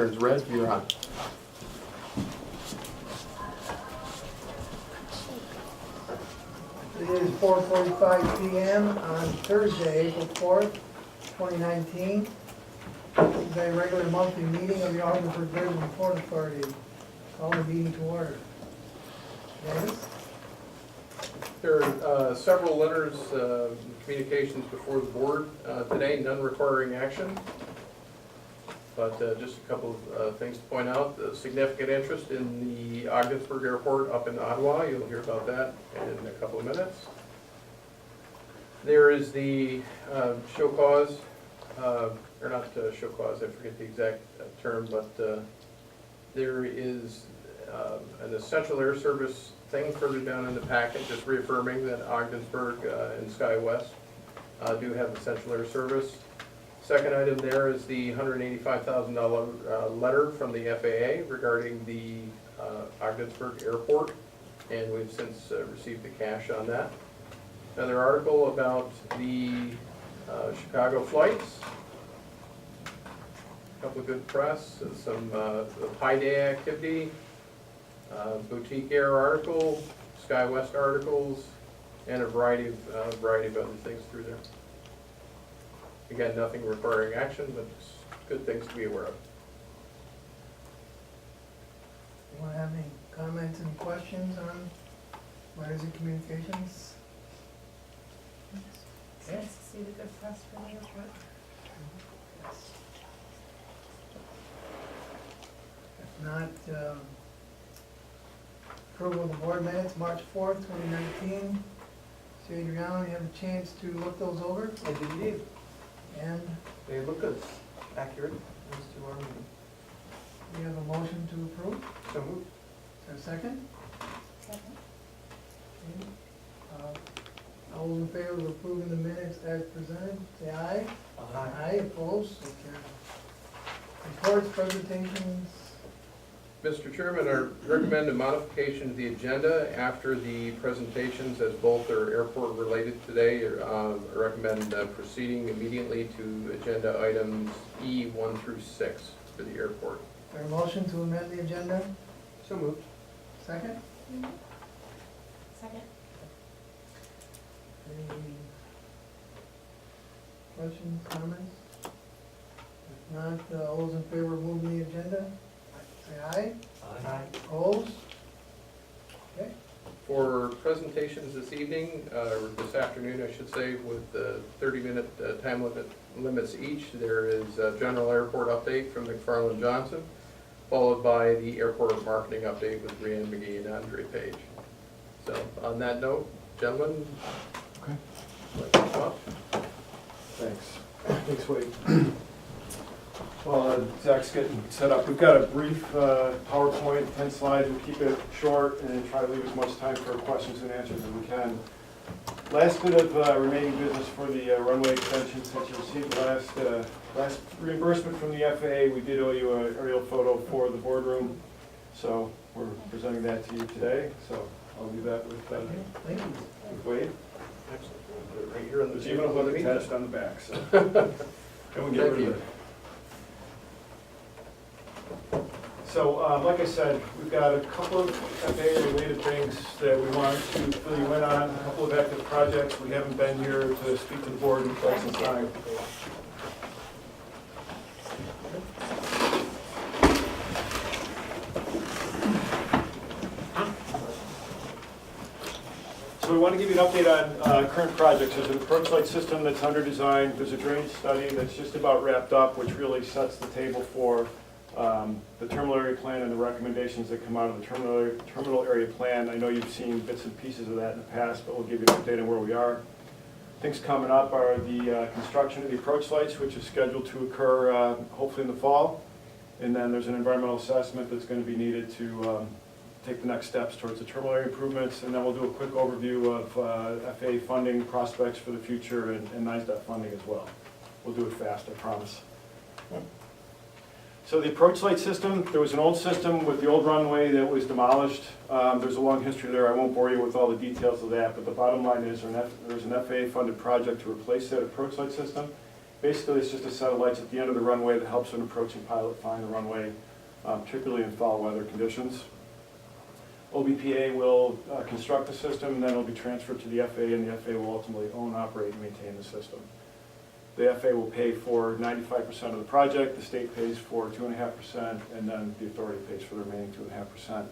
turns red, you're on. It is 4:45 p.m. on Thursday, April 4th, 2019. This is a regular monthly meeting of the Ogdenburg Bridge and Port Authority. Call the meeting to order. Dennis? There are several letters, communications before the board today, none requiring action. But just a couple of things to point out. Significant interest in the Ogdensburg Airport up in Ottawa. You'll hear about that in a couple of minutes. There is the show cause, or not show cause, I forget the exact term, but there is an essential air service thing further down in the packet, just reaffirming that Ogdensburg and SkyWest do have essential air service. Second item there is the $185,000 letter from the FAA regarding the Ogdensburg Airport, and we've since received the cash on that. Another article about the Chicago flights. A couple of good press, some Pi Day activity, Boutique Air article, SkyWest articles, and a variety of other things through there. Again, nothing requiring action, but just good things to be aware of. Anyone have any comments and questions on letters and communications? It's nice to see the good press for the airport. If not, approval of the board minutes, March 4th, 2019. So Adriano, you have a chance to look those over, I did indeed. and They look as accurate as to our meeting. we have a motion to approve. So moved. Is there a second? Second. Okay. All those in favor of approving the minutes as presented, say aye. Aye, opposed, so carried. Reports, presentations, Mr. Chairman, I recommend a modification to the agenda after the presentations, as both are airport related today. I recommend proceeding immediately to agenda items E1 through 6 for the airport. is there a motion to amend the agenda? So moved. Second? Second. Any questions, comments? If not, all those in favor of moving the agenda, say aye. Aye. Opposed? Okay. For presentations this evening, or this afternoon, I should say, with 30-minute time limits each, there is a general airport update from McFarland Johnson, followed by the airport marketing update with Brianne McGee and Andre Page. So on that note, gentlemen, Okay. like to come up? Thanks. Thanks, Wade. Well, Zach's getting set up. We've got a brief PowerPoint, 10 slides. We'll keep it short and try to leave as much time for questions and answers as we can. Last bit of remaining business for the runway extension. Since you received the last reimbursement from the FAA, we did owe you an aerial photo for the boardroom. So we're presenting that to you today. So I'll do that with Thank you. Wade. Excellent. Put it right here on the There's even a table. book attached on the back, so. And we get Thank rid you. of it. So, like I said, we've got a couple of FAA-related things that we want to fill you in on, a couple of active projects. We haven't been here to speak to the board in quite some time. So we want to give you an update on current projects. There's an approach light system that's under design. There's a drainage study that's just about wrapped up, which really sets the table for the terminal area plan and the recommendations that come out of the terminal area plan. I know you've seen bits and pieces of that in the past, but we'll give you an update on where we are. Things coming up are the construction of the approach lights, which is scheduled to occur hopefully in the fall. And then there's an environmental assessment that's going to be needed to take the next steps towards the terminal area improvements. And then we'll do a quick overview of FAA funding prospects for the future and NISDOT funding as well. We'll do it fast, I promise. So the approach light system, there was an old system with the old runway that was demolished. There's a long history there. I won't bore you with all the details of that, but the bottom line is there's an FAA funded project to replace that approach light system. Basically, it's just a set of lights at the end of the runway that helps an approaching pilot find the runway, particularly in foul weather conditions. OBPA will construct the system, and then it'll be transferred to the FAA, and the FAA will ultimately own, operate, and maintain the system. The FAA will pay for 95% of the project, the state pays for 2.5%, and then the authority pays for the remaining 2.5%.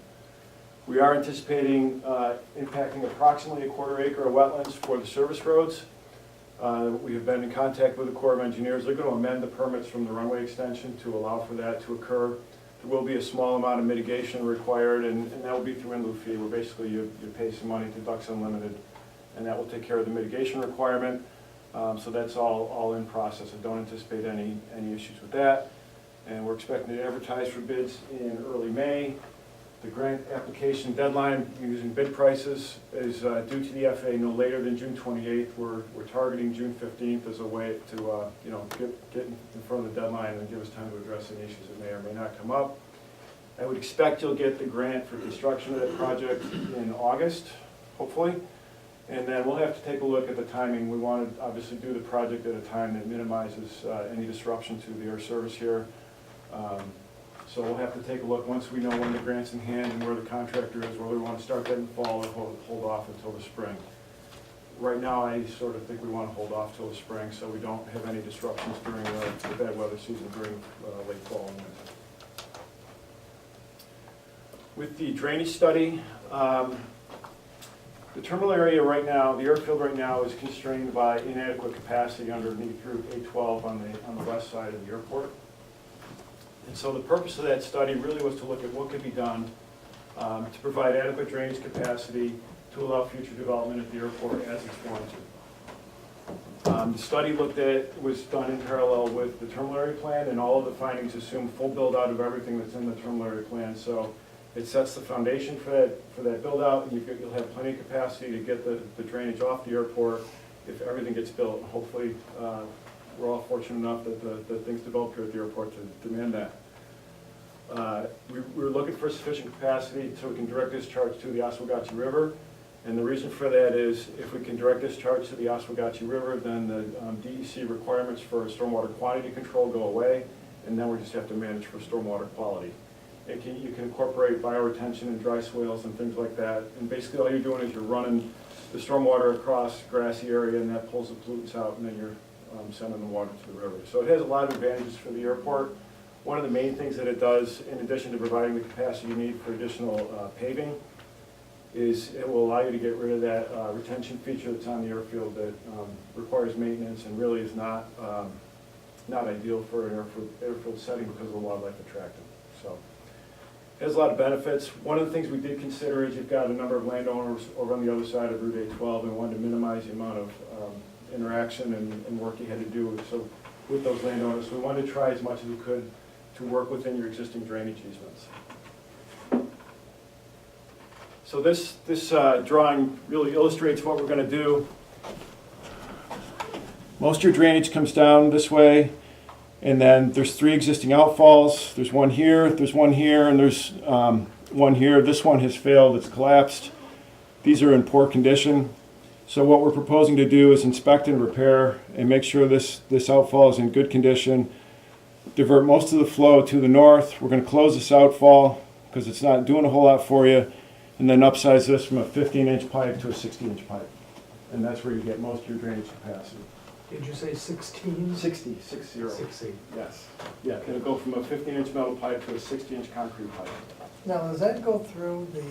We are anticipating impacting approximately a quarter acre of wetlands for the service roads. We have been in contact with the Corps of Engineers. They're going to amend the permits from the runway extension to allow for that to occur. There will be a small amount of mitigation required, and that will be through in lieu fee, where basically you pay some money to Ducks Unlimited, and that will take care of the mitigation requirement. So that's all in process. I don't anticipate any issues with that. And we're expecting to advertise for bids in early May. The grant application deadline using bid prices is due to the FAA no later than June 28th. We're targeting June 15th as a way to get in front of the deadline and give us time to address any issues that may or may not come up. I would expect you'll get the grant for construction of that project in August, hopefully. And then we'll have to take a look at the timing. We want to obviously do the project at a time that minimizes any disruption to the air service here. So we'll have to take a look once we know when the grant's in hand and where the contractor is, whether we want to start that in the fall or hold off until the spring. Right now, I sort of think we want to hold off till the spring so we don't have any disruptions during the bad weather season during late fall and winter. With the drainage study, the terminal area right now, the airfield right now is constrained by inadequate capacity underneath Route 812 on the west side of the airport. And so the purpose of that study really was to look at what could be done to provide adequate drainage capacity to allow future development at the airport as it's warranted. The study was done in parallel with the terminal area plan, and all of the findings assume full build out of everything that's in the terminal area plan. So it sets the foundation for that build out, and you'll have plenty of capacity to get the drainage off the airport if everything gets built. Hopefully, we're all fortunate enough that things develop here at the airport to demand that. We're looking for sufficient capacity so we can direct discharge to the Oswegatchie River. And the reason for that is if we can direct discharge to the Oswegatchie River, then the DEC requirements for stormwater quantity control go away, and then we just have to manage for stormwater quality. You can incorporate bioretention and dry swales and things like that. And basically all you're doing is you're running the stormwater across grassy area, and that pulls the pollutants out, and then you're sending the water to the river. So it has a lot of advantages for the airport. One of the main things that it does, in addition to providing the capacity you need for additional paving, is it will allow you to get rid of that retention feature that's on the airfield that requires maintenance and really is not ideal for an airfield setting because of the wildlife attractant. So it has a lot of benefits. One of the things we did consider is you've got a number of landowners over on the other side of Route 812 and wanted to minimize the amount of interaction and work you had to do with those landowners. We wanted to try as much as we could to work within your existing drainage easements. So this drawing really illustrates what we're going to do. Most of your drainage comes down this way, and then there's 3 existing outfalls. There's one here, and there's one here. This one has failed, it's collapsed. These are in poor condition. So what we're proposing to do is inspect and repair and make sure this outfall is in good condition. Divert most of the flow to the north. We're going to close this outfall because it's not doing a whole lot for you. And then upsize this from a 15-inch pipe to a 60-inch pipe. And that's where you get most of your drainage capacity. Did you say 16? 60. Yes. Yeah, it'll go from a 15-inch metal pipe to a 60-inch concrete pipe. Now, does that go through the,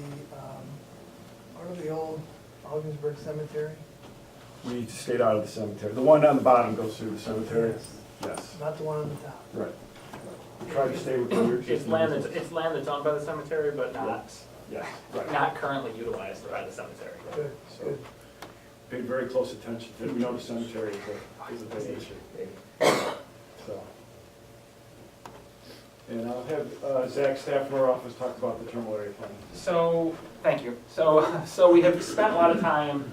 part of the old Augsburg Cemetery? We stayed out of the cemetery. The one on the bottom goes through the cemetery. Yes. Not the one on the top? Right. We tried to stay within your It's land that's owned by the cemetery, but not, Yes, right. not currently utilized by the cemetery. Good, So, good. paid very close attention to it. We know the cemetery is a big issue. So. And I'll have Zach, staff from our office, talk about the terminal area plan. So, thank you. So we have spent a lot of time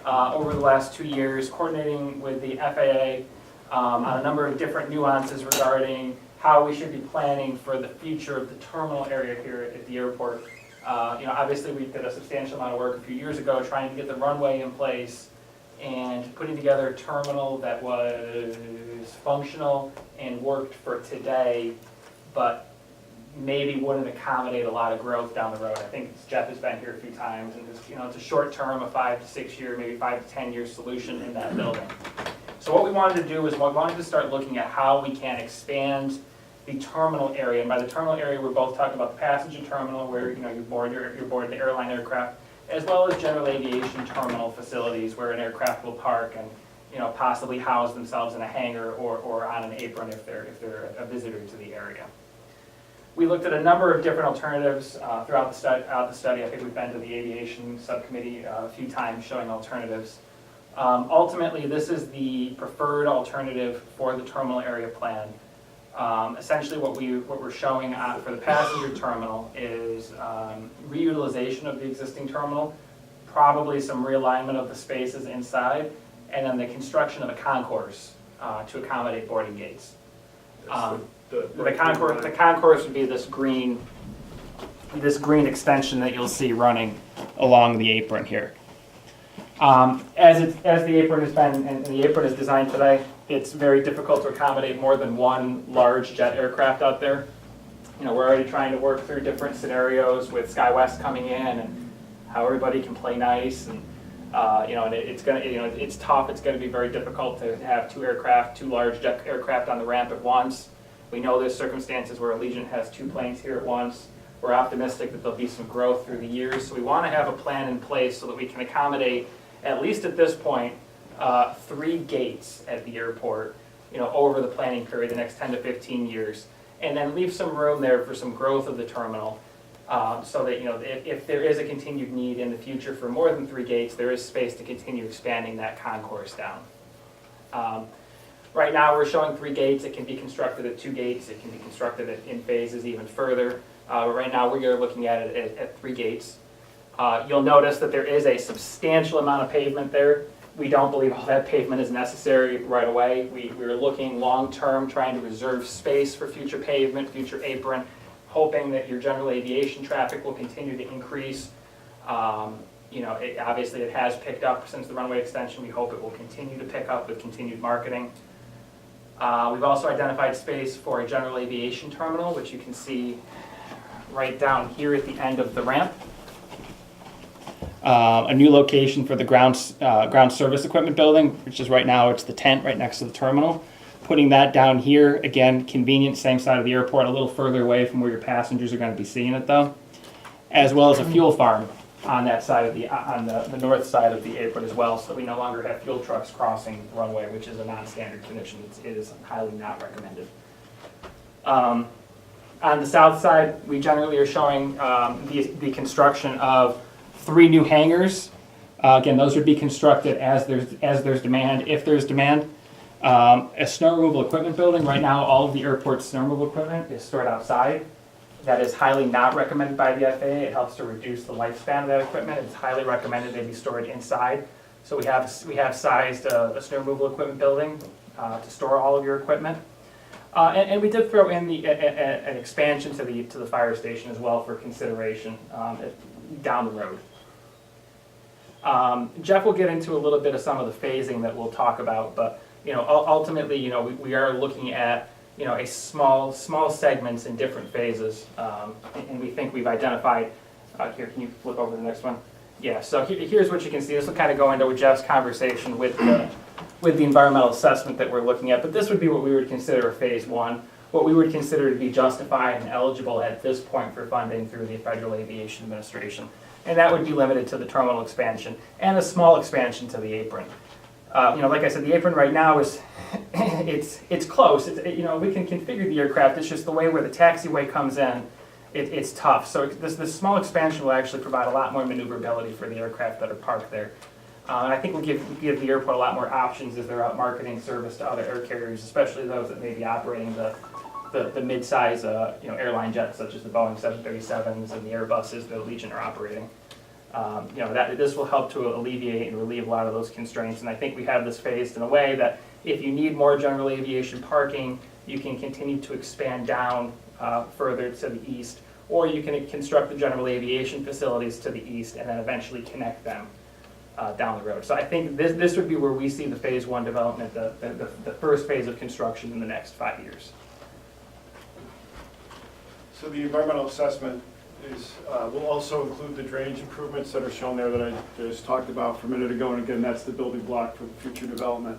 over the last 2 years coordinating with the FAA on a number of different nuances regarding how we should be planning for the future of the terminal area here at the airport. Obviously we did a substantial amount of work a few years ago trying to get the runway in place and putting together a terminal that was is functional and worked for today, but maybe wouldn't accommodate a lot of growth down the road. I think Jeff has been here a few times, and it's a short term, a 5 to 6 year, maybe 5 to 10 year solution in that building. So what we wanted to do is we wanted to start looking at how we can expand the terminal area. And by the terminal area, we're both talking about the passenger terminal where you board the airline aircraft, as well as general aviation terminal facilities where an aircraft will park and possibly house themselves in a hangar or on an apron if they're a visitor to the area. We looked at a number of different alternatives throughout the study. I think we've been to the aviation subcommittee a few times showing alternatives. Ultimately, this is the preferred alternative for the terminal area plan. Essentially, what we're showing for the passenger terminal is reutilization of the existing terminal, probably some realignment of the spaces inside, and then the construction of a concourse to accommodate boarding gates. The concourse would be this green extension that you'll see running along the apron here. As the apron has been, and the apron is designed today, it's very difficult to accommodate more than one large jet aircraft out there. We're already trying to work through different scenarios with SkyWest coming in and how everybody can play nice, and and it's tough. It's going to be very difficult to have two large jet aircraft on the ramp at once. We know there's circumstances where Allegiant has 2 planes here at once. We're optimistic that there'll be some growth through the years, so we want to have a plan in place so that we can accommodate, at least at this point, 3 gates at the airport, over the planning period, the next 10 to 15 years, and then leave some room there for some growth of the terminal, so that if there is a continued need in the future for more than 3 gates, there is space to continue expanding that concourse down. Right now, we're showing 3 gates. It can be constructed at 2 gates. It can be constructed in phases even further. But right now, we are looking at it at 3 gates. You'll notice that there is a substantial amount of pavement there. We don't believe all that pavement is necessary right away. We're looking long-term, trying to reserve space for future pavement, future apron, hoping that your general aviation traffic will continue to increase. Obviously it has picked up since the runway extension. We hope it will continue to pick up with continued marketing. We've also identified space for a general aviation terminal, which you can see right down here at the end of the ramp. A new location for the ground service equipment building, which is right now, it's the tent right next to the terminal. Putting that down here, again, convenient, same side of the airport, a little further away from where your passengers are going to be seeing it though. As well as a fuel farm on that side of on the north side of the apron as well, so we no longer have fuel trucks crossing the runway, which is a non-standard condition. It is highly not recommended. On the south side, we generally are showing the construction of 3 new hangars. Again, those would be constructed as there's demand, if there's demand. A snow removal equipment building. Right now, all of the airport's snow removal equipment is stored outside. That is highly not recommended by the FAA. It helps to reduce the lifespan of that equipment. It's highly recommended they be stored inside. So we have sized a snow removal equipment building to store all of your equipment. And we did throw in an expansion to the fire station as well for consideration down the road. Jeff will get into a little bit of some of the phasing that we'll talk about, but ultimately, we are looking at a small segments in different phases, and we think we've identified. Here, can you flip over to the next one? Yeah. So here's what you can see. This will kind of go into Jeff's conversation with the environmental assessment that we're looking at. But this would be what we would consider phase 1. What we would consider to be justified and eligible at this point for funding through the Federal Aviation Administration. And that would be limited to the terminal expansion and a small expansion to the apron. Like I said, the apron right now is, it's close. We can configure the aircraft. It's just the way where the taxiway comes in, it's tough. So this small expansion will actually provide a lot more maneuverability for the aircraft that are parked there. And I think we'll give the airport a lot more options as they're out marketing service to other air carriers, especially those that may be operating the mid-size airline jets such as the Boeing 737s and the Airbuses that Allegiant are operating. This will help to alleviate and relieve a lot of those constraints, and I think we have this phased in a way that if you need more general aviation parking, you can continue to expand down further to the east, or you can construct the general aviation facilities to the east and then eventually connect them down the road. So I think this would be where we see the phase one development, the first phase of construction in the next 5 years. So the environmental assessment will also include the drainage improvements that are shown there that I just talked about for a minute ago, and again, that's the building block for the future development.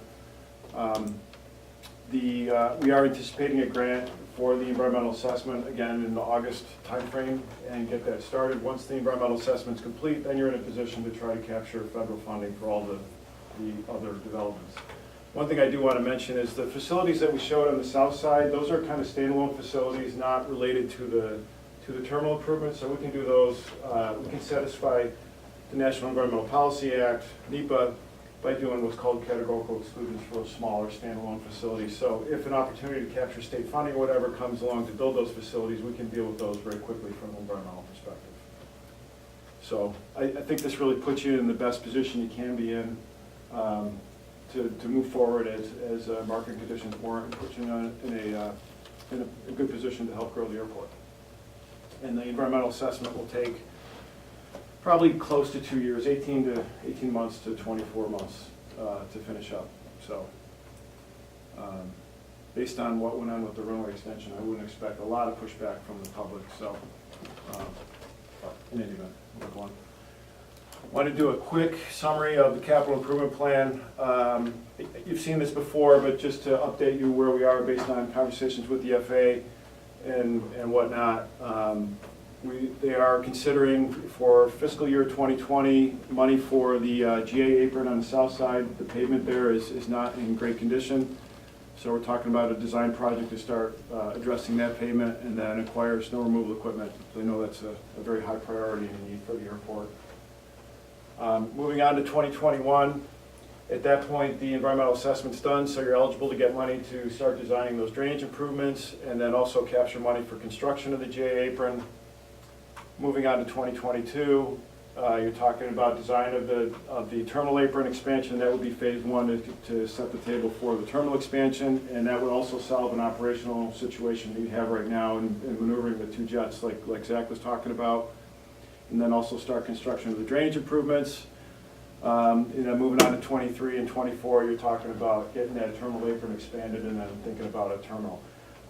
We are anticipating a grant for the environmental assessment, again, in the August timeframe, and get that started. Once the environmental assessment's complete, then you're in a position to try to capture federal funding for all the other developments. One thing I do want to mention is the facilities that we showed on the south side, those are kind of standalone facilities, not related to the terminal improvements, so we can do those, we can satisfy the National Environmental Policy Act, NEPA, by doing what's called categorical exclusions for those smaller standalone facilities. So if an opportunity to capture state funding or whatever comes along to build those facilities, we can deal with those very quickly from an environmental perspective. So I think this really puts you in the best position you can be in to move forward as market conditions warrant, and put you in a good position to help grow the airport. And the environmental assessment will take probably close to 2 years, 18 months to 24 months to finish up. So based on what went on with the runway extension, I wouldn't expect a lot of pushback from the public. So in any event, we'll go on. I want to do a quick summary of the capital improvement plan. You've seen this before, but just to update you where we are based on conversations with the FAA and whatnot. They are considering for fiscal year 2020 money for the GA apron on the south side. The pavement there is not in great condition. So we're talking about a design project to start addressing that pavement and then acquire snow removal equipment. So I know that's a very high priority and need for the airport. Moving on to 2021, at that point the environmental assessment's done, so you're eligible to get money to start designing those drainage improvements and then also capture money for construction of the GA apron. Moving on to 2022, you're talking about design of the terminal apron expansion. That would be phase one to set the table for the terminal expansion, and that would also solve an operational situation that you have right now in maneuvering the two jets like Zach was talking about. And then also start construction of the drainage improvements. Moving on to 23 and 24, you're talking about getting that terminal apron expanded and then thinking about a terminal.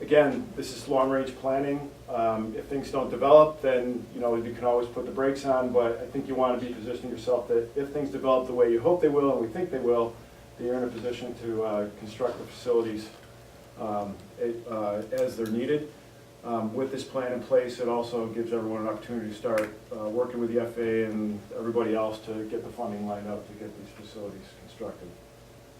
Again, this is long-range planning. If things don't develop, then you can always put the brakes on, but I think you want to be positioning yourself that if things develop the way you hope they will and we think they will, that you're in a position to construct the facilities as they're needed. With this plan in place, it also gives everyone an opportunity to start working with the FAA and everybody else to get the funding lined up to get these facilities constructed.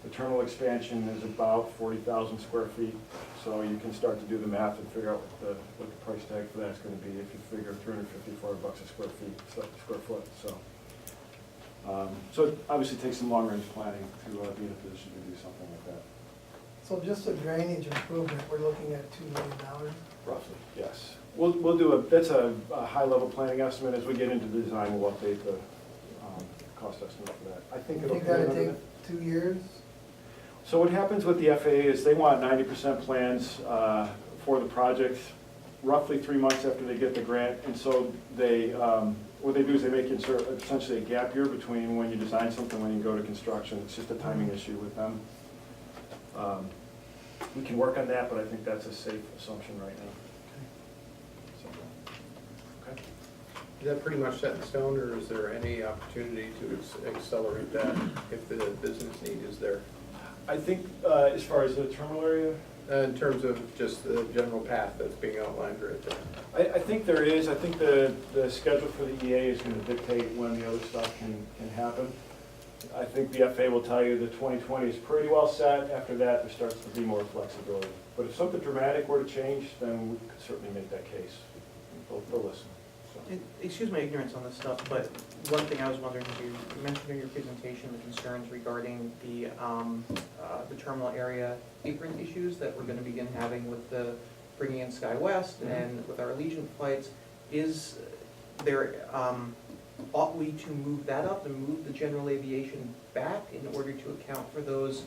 The terminal expansion is about 40,000 square feet, so you can start to do the math and figure out what the price tag for that's going to be if you figure $354 a square foot. So it obviously takes some long-range planning to be in a position to do something like that. So just a drainage improvement, we're looking at $2 million? Roughly, yes. We'll do that's a high-level planning estimate. As we get into the design, we'll update the cost estimate for that. I think You it'll think that'd take 2 years? So what happens with the FAA is they want 90% plans for the project roughly 3 months after they get the grant, and so they what they do is they make essentially a gap year between when you design something and when you go to construction. It's just a timing issue with them. We can work on that, but I think that's a safe assumption right now. Okay. Is that pretty much set in stone, or is there any opportunity to accelerate that if the business need is there? I think as far as the terminal area? In terms of just the general path that's being outlined right there. I think there is. I think the schedule for the EA is going to dictate when the other stuff can happen. I think the FAA will tell you that 2020 is pretty well set. After that, there starts to be more flexibility. But if something dramatic were to change, then we could certainly make that case. They'll listen. So. Excuse my ignorance on this stuff, but one thing I was wondering, you mentioned in your presentation the concerns regarding the terminal area apron issues that we're going to begin having with the bringing in SkyWest and with our Allegiant flights. Is there, ought we to move that up and move the general aviation back in order to account for those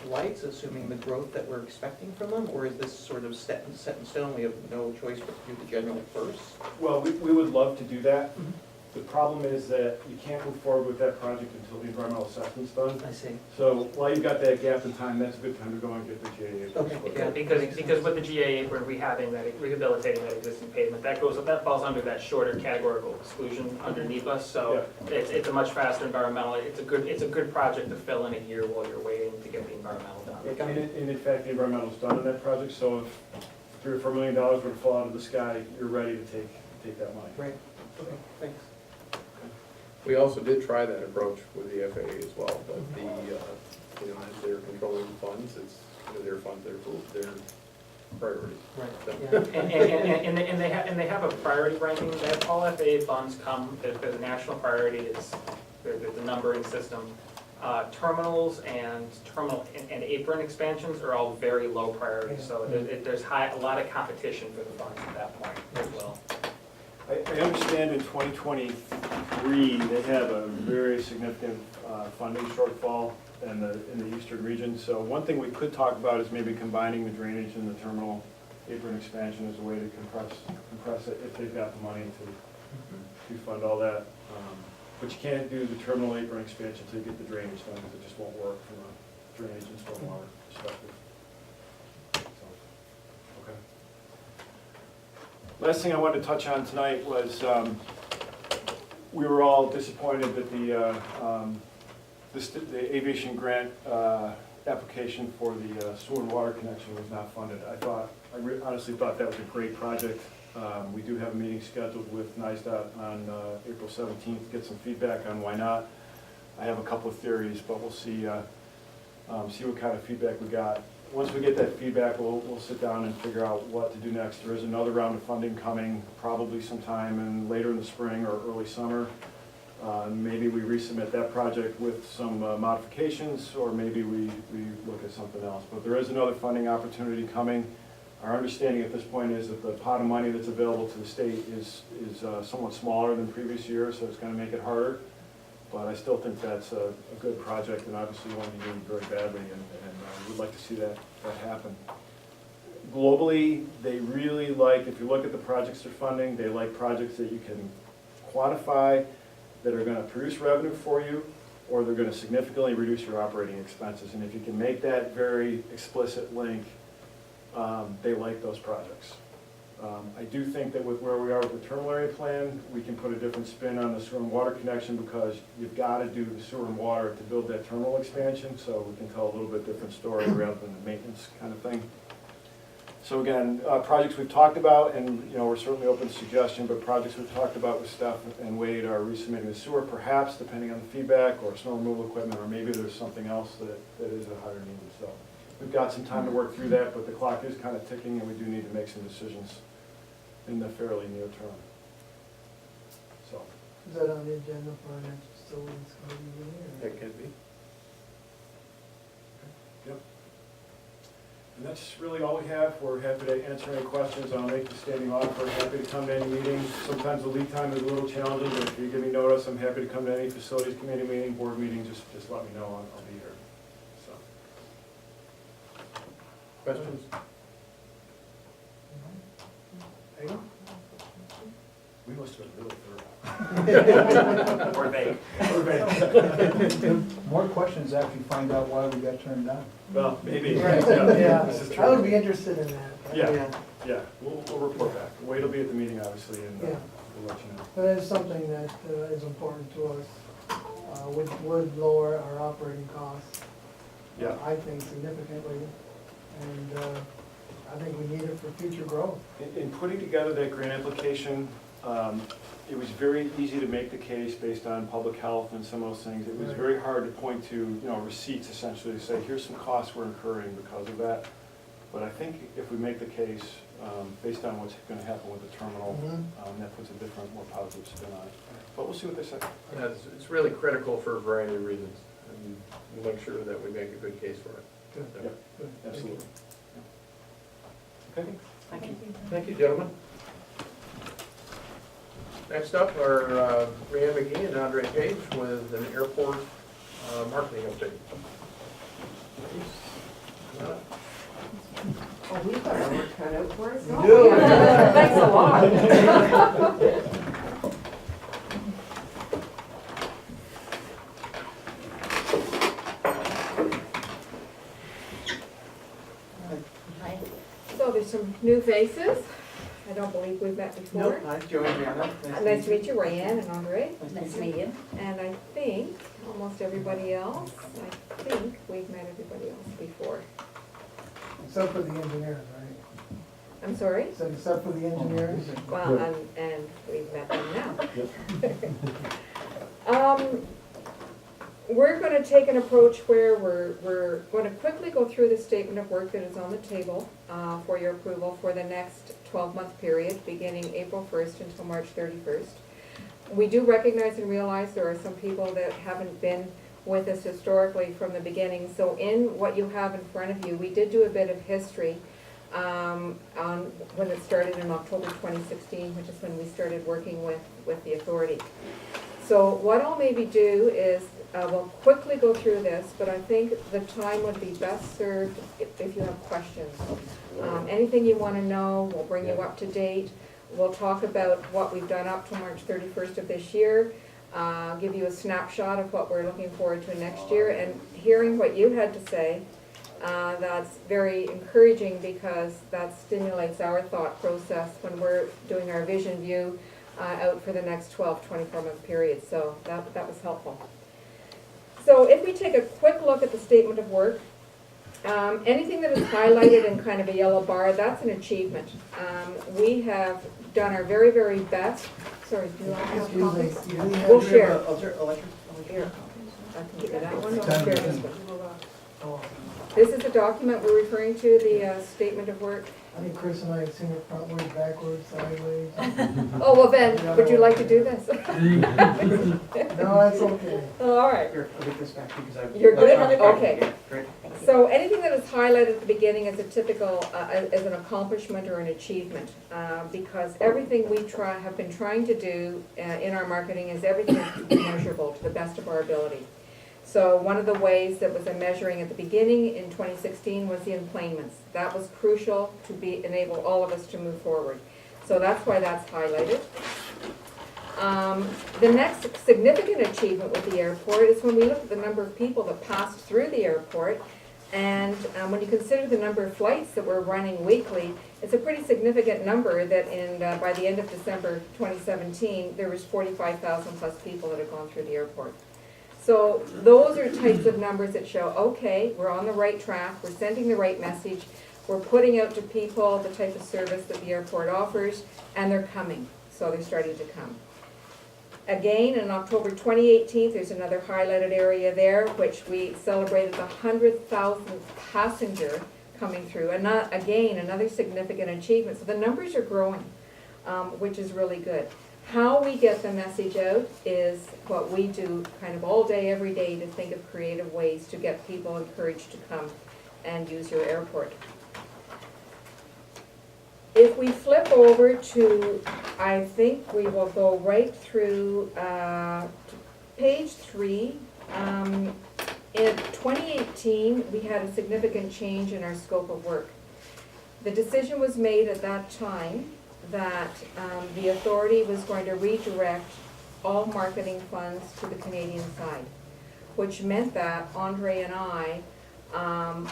flights, assuming the growth that we're expecting from them? Or is this sort of set in stone, we have no choice but to do the general first? Well, we would love to do that. The problem is that you can't move forward with that project until the environmental assessment's done. I see. So while you've got that gap in time, that's a good time to go and get the GA. Okay. Yeah, because with the GA, we're rehabilitating that existing pavement, that falls under that shorter categorical exclusion underneath us, so it's a much faster environmental, it's a good project to fill in a year while you're waiting to get the environmental done. And in fact, the environmental's done on that project, so if $3 or $4 million were to fall out of the sky, you're ready to take that money. Right, okay, thanks. We also did try that approach with the FAA as well, but as they're controlling the funds, it's their funds, their priorities. Right, So- yeah. And they have a priority ranking, that all FAA funds come, there's a national priority, there's a numbering system. Terminals and apron expansions are all very low priority, so there's a lot of competition for the funds at that point as well. I understand in 2023, they have a very significant funding shortfall in the eastern region. So one thing we could talk about is maybe combining the drainage and the terminal apron expansion as a way to compress it if they've got the money to fund all that. But you can't do the terminal apron expansion until you get the drainage done, because it just won't work from a drainage and stormwater perspective. So, okay. Last thing I wanted to touch on tonight was we were all disappointed that the aviation grant application for the sewer and water connection was not funded. I honestly thought that was a great project. We do have a meeting scheduled with NISDOT on April 17th to get some feedback on why not. I have a couple of theories, but we'll see what kind of feedback we got. Once we get that feedback, we'll sit down and figure out what to do next. There is another round of funding coming, probably sometime later in the spring or early summer. Maybe we resubmit that project with some modifications, or maybe we look at something else. But there is another funding opportunity coming. Our understanding at this point is that the pot of money that's available to the state is somewhat smaller than previous years, so it's going to make it harder. But I still think that's a good project, and obviously one we need very badly, and we'd like to see that happen. Globally, they really like, if you look at the projects they're funding, they like projects that you can quantify, that are going to produce revenue for you, or they're going to significantly reduce your operating expenses. And if you can make that very explicit link, they like those projects. I do think that with where we are with the terminal area plan, we can put a different spin on the sewer and water connection, because you've got to do the sewer and water to build that terminal expansion, so we can tell a little bit different story rather than the maintenance kind of thing. So again, projects we've talked about, and we're certainly open to suggestion, but projects we've talked about with Steph and Wade are resubmitting the sewer, perhaps, depending on the feedback, or snow removal equipment, or maybe there's something else that is a higher need. So we've got some time to work through that, but the clock is kind of ticking, and we do need to make some decisions in the fairly near term. So, Is that on the agenda for our next facilities committee meeting? That can be. yep. And that's really all we have. We're happy to answer any questions. I'll make the standing offer. Happy to come to any meeting. Sometimes the lead time is a little challenging, but if you give me notice, I'm happy to come to any facilities committee meeting, board meeting. Just let me know. I'll be here. So, Questions? we must have been really thorough. Or vague. More questions after you find out why we got turned down. Well, maybe. Right, Yeah, this is yeah, true. I would be interested in that. Yeah, we'll report back. Wade will be at the meeting, obviously, and Yeah. we'll let you know. But it's something that is important to us, would lower our operating costs, Yeah. I think significantly, and I think we need it for future growth. In putting together that grant application, it was very easy to make the case based on public health and some of those things. It was very hard to point to, receipts essentially to say, here's some costs we're incurring because of that. But I think if we make the case, based on what's going to happen with the terminal, that puts a different, more positive spin on it. But we'll see what they say. Yeah, it's really critical for a variety of reasons, and we'll make sure that we make a good case for it. Good. So, Yep. Good. Absolutely. Okay. Thank you. Thank you, gentlemen. Next up are Rhiann McGee and Andre Page with an airport marketing update. Oh, we've got our work cut out for us. We do. Thanks a lot. don't believe we've met No, before. hi, Joe and Brianna. Nice to meet you, Rayanne and Andre. Nice to meet you. And I think almost everybody else, I think we've met everybody else before. Except for the engineers, right? I'm sorry? So except for the engineers? Well, and we've met them now. We're gonna take an approach where we're gonna quickly go through the statement of work that is on the table for your approval for the next 12-month period, beginning April 1st until March 31st. We do recognize and realize there are some people that haven't been with us historically from the beginning. So in what you have in front of you, we did do a bit of history on when it started in October 2016, which is when we started working with the authority. So what I'll maybe do is, we'll quickly go through this, but I think the time would be best served if you have questions. Anything you want to know, we'll bring you up to date. We'll talk about what we've done up to March 31st of this year, give you a snapshot of what we're looking forward to next year, and hearing what you had to say, that's very encouraging because that stimulates our thought process when we're doing our vision view out for the next 24-month period. So that was helpful. So if we take a quick look at the statement of work, anything that is highlighted in kind of a yellow bar, that's an achievement. We have done our very, very best. Sorry, do you want to have Excuse me, copies? do we have- We'll share. Electric? Here, I can give you that one, I'll share this one. This is the document we're referring to, the statement of work. I think Chris and I have seen it frontwards, backwards, sideways. Oh, well then, would you like to do this? No, that's okay. Oh, all right. Here, I'll get this back because I've. You're good? Okay. Okay. Great. So anything that is highlighted at the beginning is a typical, as an accomplishment or an achievement, because everything we have been trying to do in our marketing is everything to be measurable to the best of our ability. So one of the ways that was a measuring at the beginning in 2016 was the emplanements. That was crucial to enable all of us to move forward. So that's why that's highlighted. The next significant achievement with the airport is when we look at the number of people that passed through the airport, and when you consider the number of flights that we're running weekly, it's a pretty significant number that by the end of December 2017, there was 45,000 plus people that had gone through the airport. So those are types of numbers that show, okay, we're on the right track, we're sending the right message, we're putting out to people the type of service that the airport offers, and they're coming, so they're starting to come. Again, in October 2018, there's another highlighted area there, which we celebrated the 100,000th passenger coming through, and again, another significant achievement. So the numbers are growing, which is really good. How we get the message out is what we do kind of all day, every day, to think of creative ways to get people encouraged to come and use your airport. If we flip over to, I think we will go right through page 3. In 2018, we had a significant change in our scope of work. The decision was made at that time that the authority was going to redirect all marketing funds to the Canadian side, which meant that Andre and I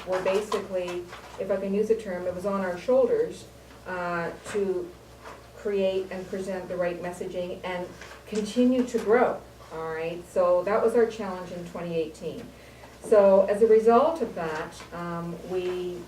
were basically, if I can use a term, it was on our shoulders to create and present the right messaging and continue to grow, all right? So that was our challenge in 2018. So as a result of that, we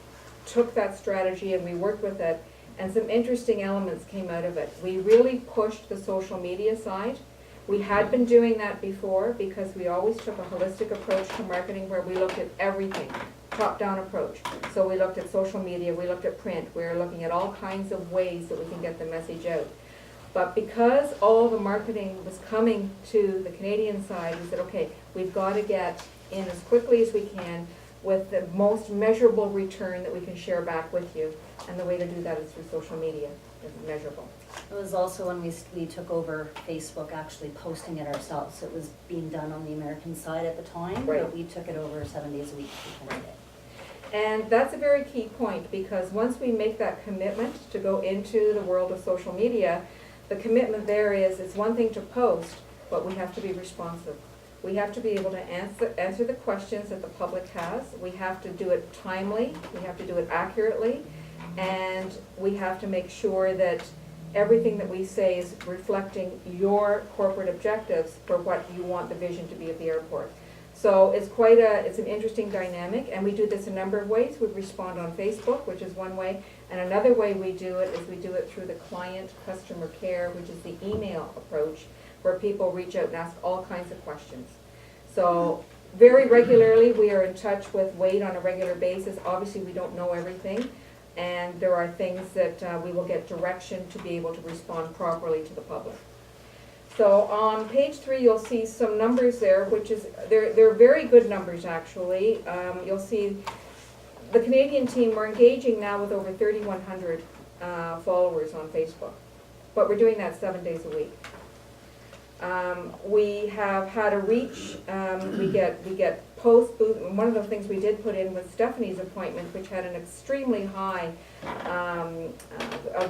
took that strategy and we worked with it, and some interesting elements came out of it. We really pushed the social media side. We had been doing that before because we always took a holistic approach to marketing where we looked at everything, top-down approach. So we looked at social media, we looked at print, we were looking at all kinds of ways that we can get the message out. But because all the marketing was coming to the Canadian side, we said, okay, we've got to get in as quickly as we can with the most measurable return that we can share back with you. And the way to do that is through social media, it's measurable. It was also when we took over Facebook, actually posting it ourselves. It was being done on the American side at the time, Right. but we took it over 7 days a week. We kind of did. And that's a very key point, because once we make that commitment to go into the world of social media, the commitment there is, it's one thing to post, but we have to be responsive. We have to be able to answer the questions that the public has. We have to do it timely, we have to do it accurately, and we have to make sure that everything that we say is reflecting your corporate objectives for what you want the vision to be of the airport. So it's an interesting dynamic, and we do this a number of ways. We respond on Facebook, which is one way, and another way we do it is we do it through the client customer care, which is the email approach, where people reach out and ask all kinds of questions. So very regularly, we are in touch with Wade on a regular basis. Obviously, we don't know everything, and there are things that we will get direction to be able to respond properly to the public. So on page 3, you'll see some numbers there, which is, they're very good numbers actually. You'll see the Canadian team, we're engaging now with over 3,100 followers on Facebook, but we're doing that 7 days a week. We have had a reach, we get post booth, and one of the things we did put in was Stephanie's appointment, which had an extremely high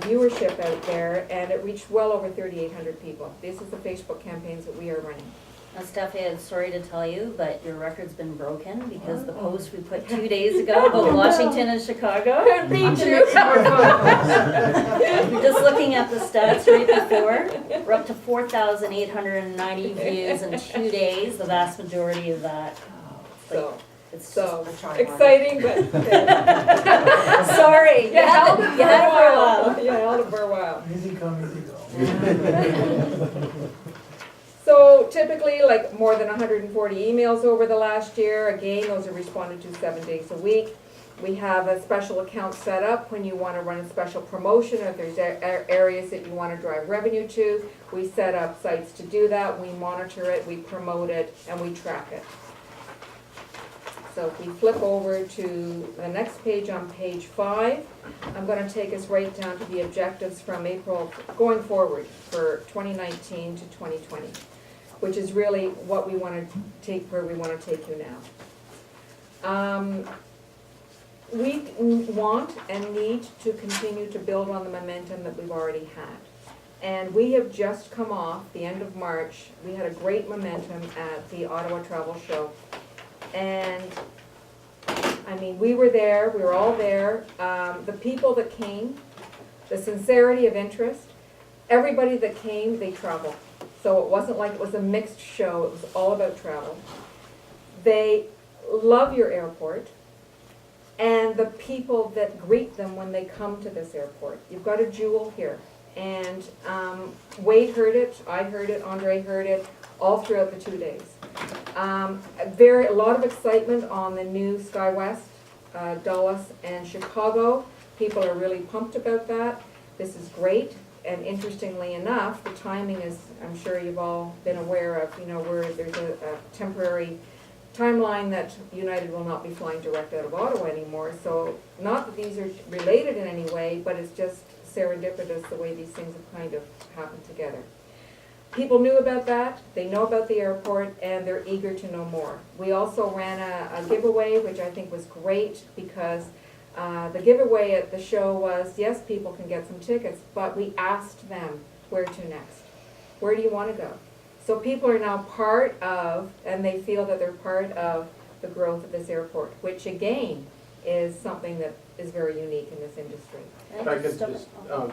viewership out there, and it reached well over 3,800 people. This is the Facebook campaigns that we are running. Now, Stephanie, I'm sorry to tell you, but your record's been broken because the post we put 2 days ago about Washington and Chicago. Beat you. Just looking at the stats right before, we're up to 4,890 views in 2 days, the vast majority of that. So, It's so just exciting, but sorry, you had it for a while. Yeah, held it for a while. Easy come, easy go. So typically, like more than 140 emails over the last year. Again, those are responded to 7 days a week. We have a special account set up when you want to run a special promotion, or if there's areas that you want to drive revenue to. We set up sites to do that. We monitor it, we promote it, and we track it. So if we flip over to the next page on page 5, I'm going to take us right down to the objectives from April going forward for 2019 to 2020, which is really what we want to take, where we want to take you now. We want and need to continue to build on the momentum that we've already had. And we have just come off the end of March. We had a great momentum at the Ottawa Travel Show. And I mean, we were there, we were all there. The people that came, the sincerity of interest, everybody that came, they traveled. So it wasn't like it was a mixed show, it was all about travel. They love your airport and the people that greet them when they come to this airport. You've got a jewel here. And Wade heard it, I heard it, Andre heard it, all throughout the 2 days. A lot of excitement on the new SkyWest, Dulles, and Chicago. People are really pumped about that. This is great, and interestingly enough, the timing is, I'm sure you've all been aware of, where there's a temporary timeline that United will not be flying direct out of Ottawa anymore. So not that these are related in any way, but it's just serendipitous the way these things have kind of happened together. People knew about that, they know about the airport, and they're eager to know more. We also ran a giveaway, which I think was great, because the giveaway at the show was, yes, people can get some tickets, but we asked them where to next. Where do you want to go? So people are now part of, and they feel that they're part of the growth of this airport, which again is something that is very unique in this industry. If I could just,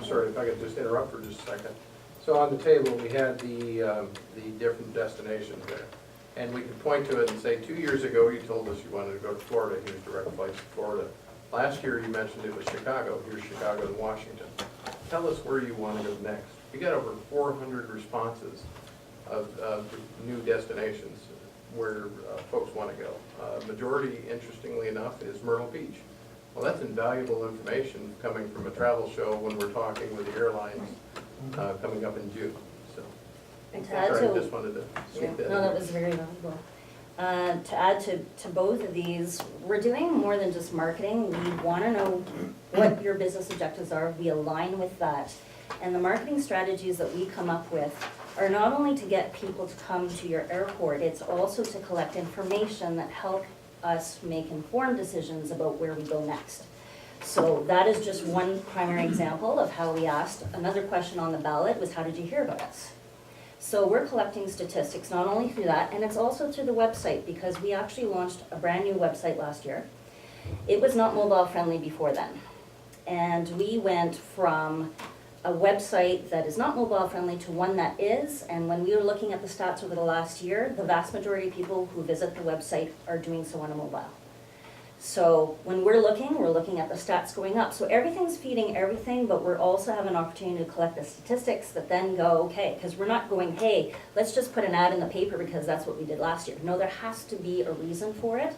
sorry, if I could just interrupt for just a second. So on the table, we had the different destinations there. And we could point to it and say, 2 years ago, you told us you wanted to go to Florida, here's direct flights to Florida. Last year, you mentioned it was Chicago, here's Chicago and Washington. Tell us where you want to go next. We got over 400 responses of new destinations where folks want to go. Majority, interestingly enough, is Myrtle Beach. Well, that's invaluable information coming from a travel show when we're talking with the airlines coming up in June. So, And to add sorry, to, just wanted to sneak that in. no, that was very valuable. To add to both of these, we're doing more than just marketing. We want to know what your business objectives are. We align with that. And the marketing strategies that we come up with are not only to get people to come to your airport, it's also to collect information that help us make informed decisions about where we go next. So that is just one primary example of how we asked. Another question on the ballot was, how did you hear about us? So we're collecting statistics not only through that, and it's also through the website, because we actually launched a brand new website last year. It was not mobile friendly before then. And we went from a website that is not mobile friendly to one that is. And when we were looking at the stats over the last year, the vast majority of people who visit the website are doing so on a mobile. So when we're looking at the stats going up. So everything's feeding everything, but we're also having an opportunity to collect the statistics that then go, okay, because we're not going, hey, let's just put an ad in the paper because that's what we did last year. No, there has to be a reason for it.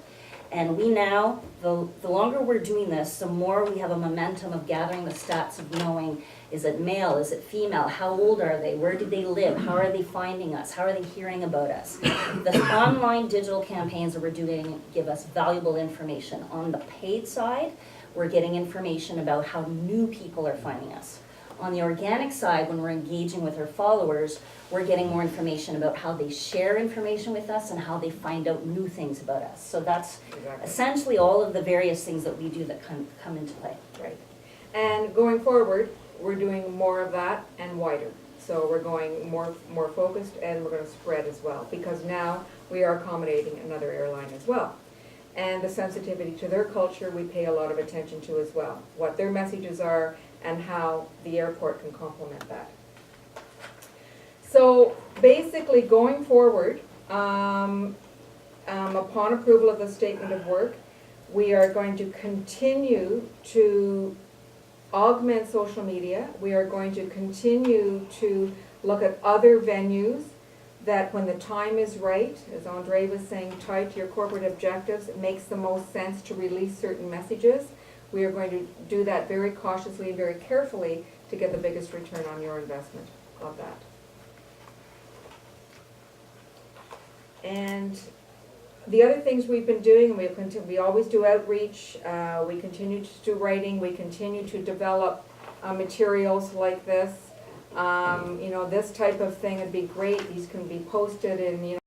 And we now, the longer we're doing this, the more we have a momentum of gathering the stats of knowing, is it male, is it female, how old are they, where did they live, how are they finding us, how are they hearing about us. The online digital campaigns that we're doing give us valuable information. On the paid side, we're getting information about how new people are finding us. On the organic side, when we're engaging with our followers, we're getting more information about how they share information with us and how they find out new things about us. So that's Exactly. essentially all of the various things that we do that come into play. Right. And going forward, we're doing more of that and wider. So we're going more focused, and we're gonna spread as well, because now we are accommodating another airline as well. And the sensitivity to their culture, we pay a lot of attention to as well. What their messages are and how the airport can complement that. So basically, going forward, upon approval of the statement of work, we are going to continue to augment social media. We are going to continue to look at other venues that when the time is right, as Andre was saying, tied to your corporate objectives, it makes the most sense to release certain messages. We are going to do that very cautiously and very carefully to get the biggest return on your investment of that. And the other things we've been doing, we always do outreach, we continue to do writing, we continue to develop materials like this. You know, this type of thing would be great. These can be posted in,